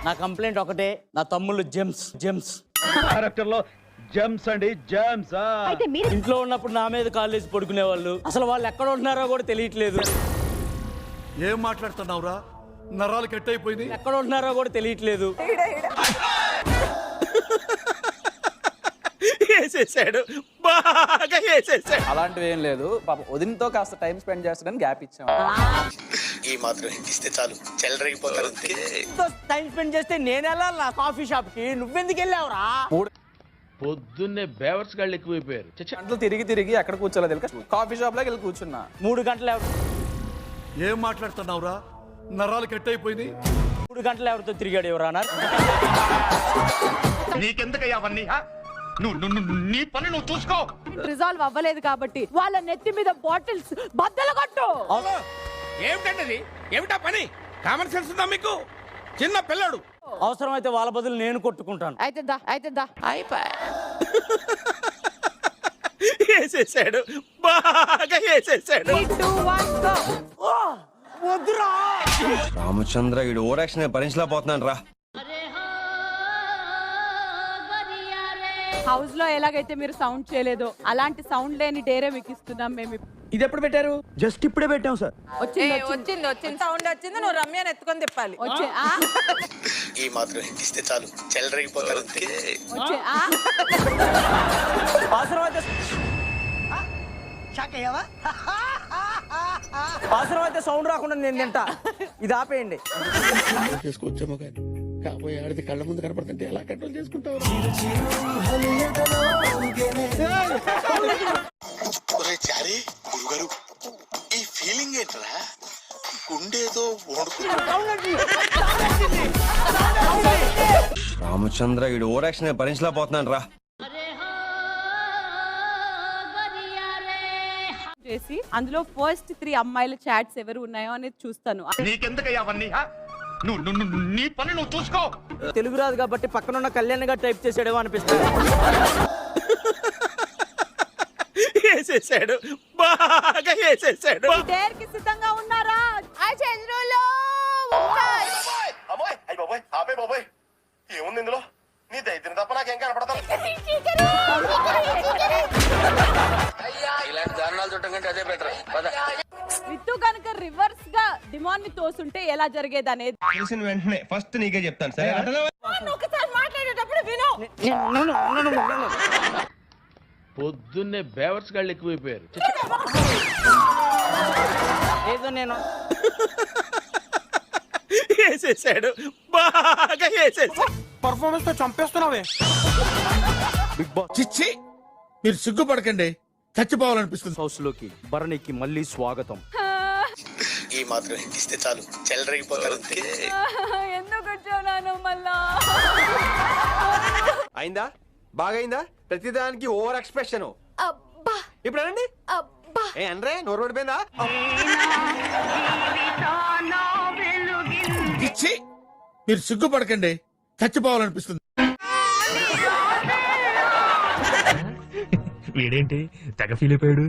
నా కంప్లైంట్ ఒకటే, నా తమ్ముళ్ళు జెమ్స్ క్యారెక్టర్ లో జెమ్స్ అండి, జెమ్స్. ఇంట్లో ఉన్నప్పుడు నా మీద కాలేజ్ పడుకునే వాళ్ళు. అసలు వాళ్ళు ఎక్కడ ఉంటున్నారో కూడా తెలియట్లేదు. ఏం మాట్లాడుతున్నావురా? నరాలు కట్ అయిపోయింది. ఎక్కడ ఉంటున్నారో కూడా తెలియట్లేదు. వేసేసాడు, బాగా వేసేసాడు. అలాంటివి ఏం లేదు. పాప వదినతో కాస్త టైం స్పెండ్ చేస్తాడని గ్యాప్ ఇచ్చాం. ఈ మాత్రం ఇస్తే చాలు, చెల్లరగిపోతారు. టైం స్పెండ్ చేస్తే నేను వెళ్ళాలా కాఫీ షాప్ కి? నువ్వెందుకు వెళ్ళావురా? పొద్దున్నే బేవర్స్ గాళ్ళు ఎక్కువైపోయారు. గంటలు తిరిగి ఎక్కడ కూర్చోలేదు తెలుక, కాఫీ షాప్ లోకి వెళ్ళి కూర్చున్నా. 3 గంటలు ఏం మాట్లాడుతున్నావురా? నరాలు కట్ అయిపోయింది. 3 గంటలు ఎవరితో తిరిగాడు ఎవరన్నా? నీకెందుకయ్యా అవన్నీ? నీ పని నువ్వు చూసుకో. రిజాల్వ్ అవ్వలేదు కాబట్టి వాళ్ళ నెత్తి మీద బాటిల్స్ బద్దలు కొట్టు. ఏమిటండి ఏమిటా పని? కామన్ సెన్స్ ఉందా మీకు? చిన్న పిల్లడు. అవసరమైతే వాళ్ళ బదులు నేను కొట్టుకుంటాను. అయితే దా వేసేసాడు, బాగా వేసేసాడు. వద్దురా రామచంద్ర, ఈడు ఓరాక్షన్ భరించలేకపోతున్నాను రా. హౌస్ లో ఎలాగైతే మీరు సౌండ్ చేయలేదో అలాంటి సౌండ్ లేని డేరే మీకు ఇస్తున్నాం మేము. ఇది ఎప్పుడు పెట్టారు? జస్ట్ ఇప్పుడే పెట్టాం సార్. వచ్చింది సౌండ్ వచ్చింది. నువ్వు రమ్యని ఎత్తుకొని తిప్పాలి. ఈ మాత్రం ఇస్తే చాలు, చెల్లరగిపోతారు. అవసరమైతే సౌండ్ రాకుండా నేను తింటా. ఇది ఆపేయండి. చేసుకొచ్చామో కానీ కాబోయే ఆడిది కళ్ళ ముందు కనపడుతుంటే ఎలా కంట్రోల్ చేసుకుంటావు? చారి గురుగారు, ఈ ఫీలింగ్ ఏంట్రా? గుండేదో రామచంద్ర, ఈడు ఓరాక్షన్ భరించలేకపోతున్నాను రా. చేసి అందులో ఫస్ట్ 3 అమ్మాయిల చాట్స్ ఎవరు ఉన్నాయో అనేది చూస్తాను. నీకెందుకయ్యా అవన్నీ? నీ పని నువ్వు చూసుకో. తెలుగు రాదు కాబట్టి పక్కనున్న కళ్యాణ్ గారు టైప్ చేసాడేమో అనిపిస్తుంది. వేసేసాడు, బాగా వేసేసాడు. డేర్ కి సిద్ధంగా ఉన్నారా? ఏముంది ఇందులో? నీ దైత్యం తప్ప నాకేం కనపడతా. ఇలాంటి దారుణాలు చూడటం కంటే అదే బెటర్. రితు కనుక రివర్స్ గా డిమాండ్ ని తోసుంటే ఎలా జరిగేది అనేది వెంటనే ఫస్ట్ నీకే చెప్తాను సరే. ఒకసారి మాట్లాడేటప్పుడు విను. పొద్దున్నే బేవర్స్ గాళ్ళు ఎక్కువైపోయారు. ఏదో నేను వేసేసాడు, బాగా వేసేసాడు. పర్ఫార్మెన్స్ తో చంపేస్తున్నావే. బిగ్ బాస్ చిచ్చి, మీరు సిగ్గుపడకండి, చచ్చిపోవాలనిపిస్తుంది. హౌస్ లోకి భరణికి మళ్ళీ స్వాగతం. ఈ మాత్రం ఇస్తే చాలు, చెల్లరగిపోతారు. ఎందుకు వచ్చాను మళ్ళా? అయిందా? బాగైందా? ప్రతిదానికి ఓవర్ ఎక్స్ప్రెషన్. ఇప్పుడు అనండి. ఏ అనరే, నోరు పడిపోయిందా? చిచ్చి, మీరు సిగ్గుపడకండి, చచ్చిపోవాలనిపిస్తుంది. వీడేంటి తెగ ఫీల్ అయిపోయాడు?